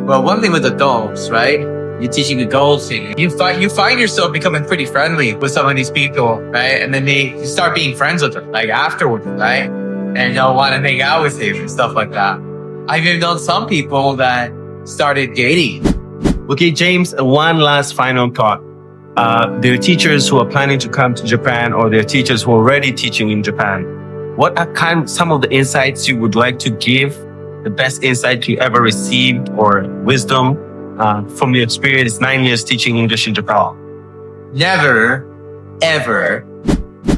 Well, one thing with adults, right? You're teaching adults, and you find yourself becoming pretty friendly with some of these people, right? And then you start being friends with them, like afterwards, right? And they'll want to hang out with you and stuff like that. I've even known some people that started dating. Okay, James, one last final thought. There are teachers who are planning to come to Japan, or there are teachers who are already teaching in Japan. What are some of the insights you would like to give, the best insight you ever received or wisdom from your experience 9 years teaching English in Japan? Never, ever.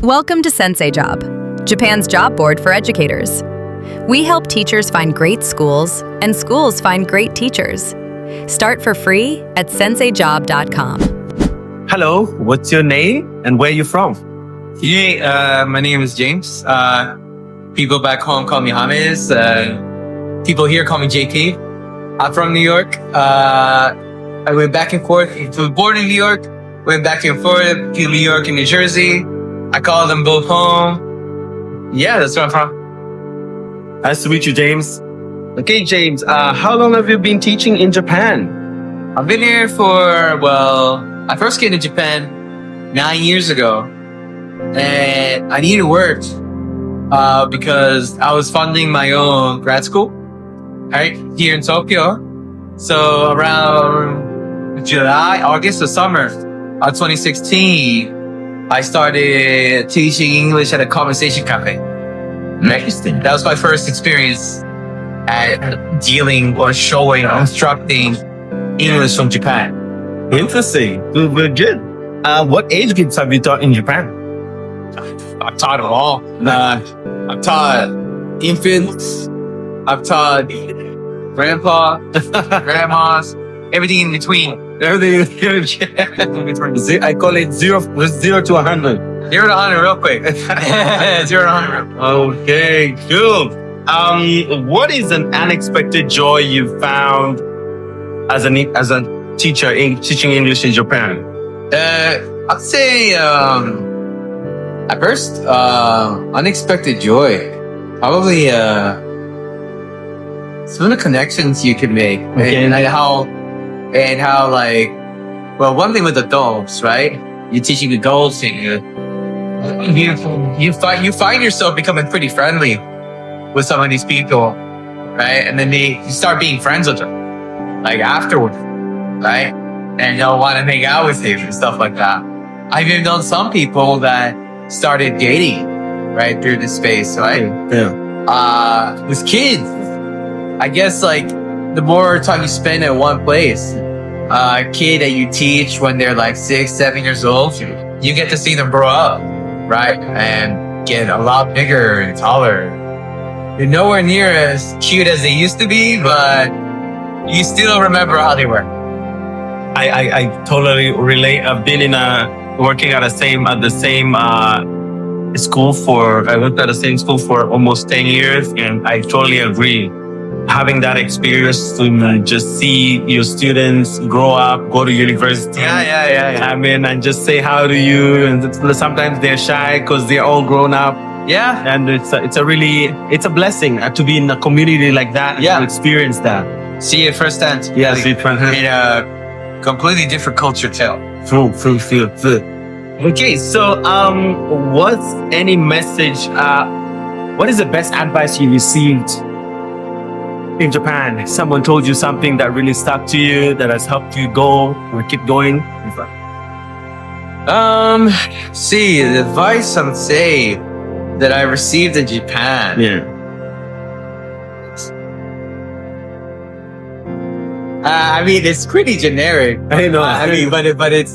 Welcome to SenseiJob, Japan's job board for educators. We help teachers find great schools and schools find great teachers. Start for free at senseijob.com. Hello, what's your name and where are you from? Hey, my name is James. People back home call me James. People here call me JP. I'm from New York. I went back and forth. I was born in New York, went back and forth to New York and New Jersey. I call them both home. Yeah, that's where I'm from. Nice to meet you, James. Okay, James, how long have you been teaching in Japan? I've been here I first came to Japan 9 years ago. And I needed work because I was funding my own grad school, right, here in Tokyo. So around August or summer of 2016, I started teaching English at a conversation cafe. Interesting. That was my first experience at dealing or showing or instructing English from Japan. Interesting. Good, good. What age groups have you taught in Japan? I've taught them all. I've taught infants. I've taught grandpa, grandmas, everything in between. Everything in between. I call it 0 to 100. 0 to 100 real quick. 0 to 100. Okay, cool. What is an unexpected joy you found as a teacher in teaching English in Japan? I'd say at first unexpected joy. Probably some of the connections you can make, okay. and how like, well, one thing with adults, right? You're teaching adults, and you find yourself becoming pretty friendly with some of these people, right? And then you start being friends with them, like afterwards, right? And they'll want to hang out with you and stuff like that. I've even known some people that started dating right through this space, right? Yeah. With kids, I guess like the more time you spend at one place, a kid that you teach when they're like 6, 7 years old, you get to see them grow up, right? And get a lot bigger and taller. You're nowhere near as cute as they used to be, but you still remember how they were. I totally relate. I've been working at the same school I worked at the same school for almost 10 years, and I totally agree. Having that experience to just see your students grow up, go to university. Yeah. I mean, and just say how to you, and sometimes they're shy because they're all grown up. Yeah. And it's a blessing to be in a community like that. Yeah. And to experience that. See it firsthand. Yeah, see it firsthand. In a completely different culture too. True. Okay, so what's any message? What is the best advice you received in Japan? Someone told you something that really stuck to you, that has helped you go or keep going? See, the advice I would say that I received in Japan. Yeah. I mean, it's pretty generic. I know. But it's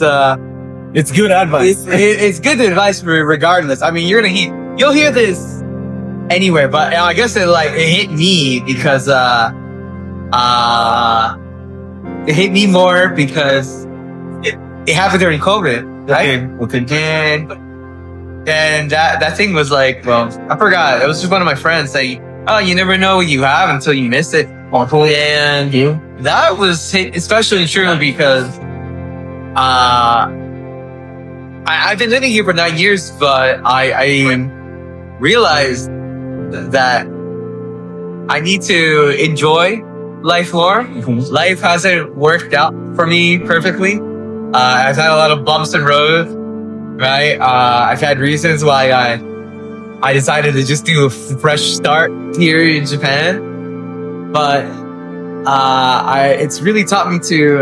good advice. It's good advice regardless. I mean, you'll hear this anywhere, but I guess it hit me because it hit me more because it happened during COVID, right? Okay. And that thing was like, well, I forgot. It was just one of my friends saying, "Oh, you never know what you have until you miss it." And that was especially true because I've been living here for 9 years, but I realized that I need to enjoy life more. Life hasn't worked out for me perfectly. I've had a lot of bumps in road, right? I've had reasons why I decided to just do a fresh start here in Japan, but it's really taught me to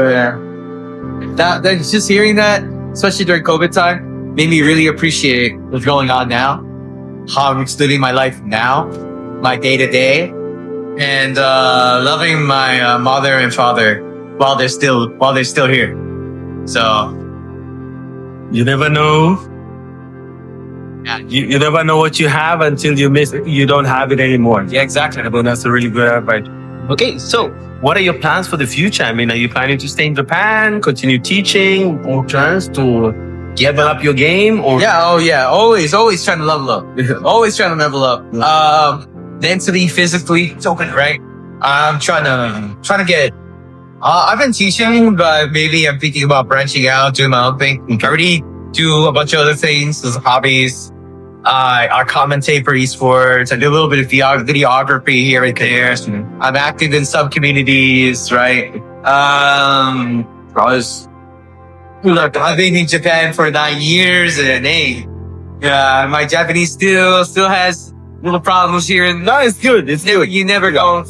that just hearing that, especially during COVID time, made me really appreciate what's going on now, how I'm living my life now, my day to day, and loving my mother and father while they're still here. So You never know. yeah, You never know what you have until you don't have it anymore. yeah, exactly. Well, that's a really good advice. Okay, so what are your plans for the future? I mean, are you planning to stay in Japan, continue teaching, or plans to develop your game? Or Yeah, always trying to level up. Always trying to level up. Mentally, physically, it's open, right? I'm trying to get. I've been teaching, but maybe I'm thinking about branching out, doing my own thing. I already do a bunch of other things as hobbies. I commentate for esports. I do a little bit of videography here and there. I'm active in some communities, right? Look, I've been in Japan for 9 years, and hey, yeah, my Japanese still has little problems here. And no, it's good. It's good. you never go.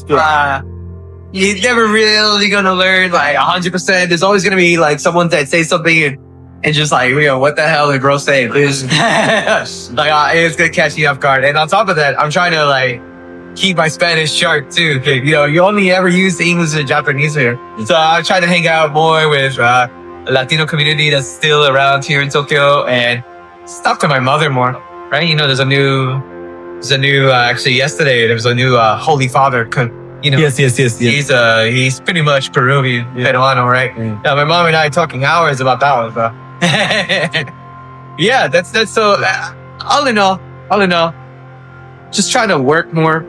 You're never really gonna learn like 100%. There's always gonna be like someone that says something and just like, what the hell did bro say? It's gonna catch you off guard. And on top of that, I'm trying to like keep my Spanish sharp too. You only ever use English and Japanese here. So I'm trying to hang out more with a Latino community that's still around here in Tokyo and talk to my mother more, right? There's a new actually yesterday there was a new Holy Father. Yes. He's pretty much Peruvian, Peruano, right? Yeah, my mom and I talking hours about that one, bro. Yeah, that's so. All in all, just trying to work more,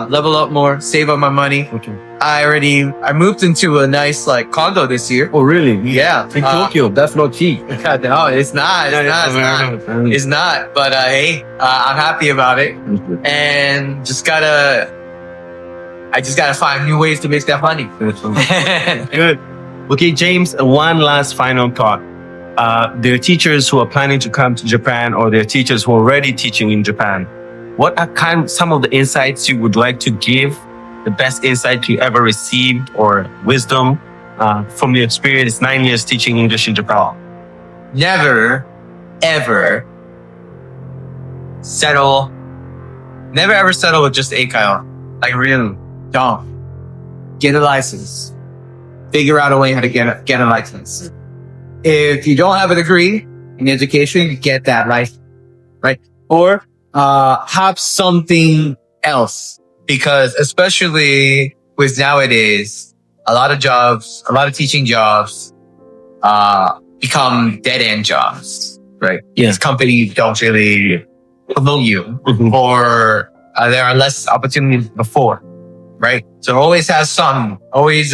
level up more, save up my money. Okay. I moved into a nice like condo this year. Oh, really? Yeah, In Tokyo, that's not cheap. no, it's not. It's not. But hey, I'm happy about it, and I just gotta find new ways to make that money. Good. Okay, James, one last final thought. There are teachers who are planning to come to Japan, or there are teachers who are already teaching in Japan. What are some of the insights you would like to give, the best insight you ever received, or wisdom from your experience 9 years teaching English in Japan? Never, ever settle. Never ever settle with just Eikaiwa. Like really, don't. Get a license. Figure out a way how to get a license. If you don't have a degree in education, get that license, right? Or have something else, because especially with nowadays, a lot of teaching jobs become dead-end jobs, right? Yeah. These companies don't really promote you, or there are less opportunities before, right? So always have some. Always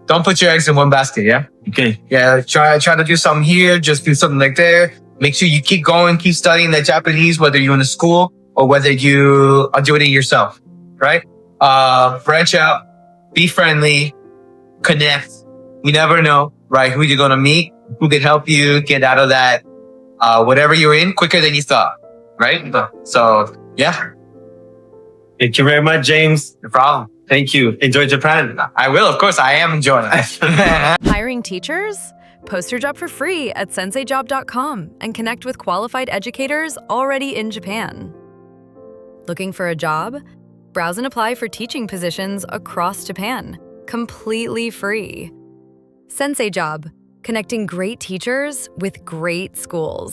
don't put your eggs in one basket, yeah? Okay. Yeah, try to do something here, just do something like there. Make sure you keep going, keep studying that Japanese, whether you're in a school or whether you are doing it yourself, right? Branch out, be friendly, connect. You never know, right? Who you're gonna meet, who can help you get out of that, whatever you're in, quicker than you thought, right? So, yeah. Thank you very much, James. No problem. Thank you. Enjoy Japan. I will, of course. I am enjoying it. Hiring teachers? Post your job for free at SenseiJob.com and connect with qualified educators already in Japan. Looking for a job? Browse and apply for teaching positions across Japan, completely free. SenseiJob, connecting great teachers with great schools.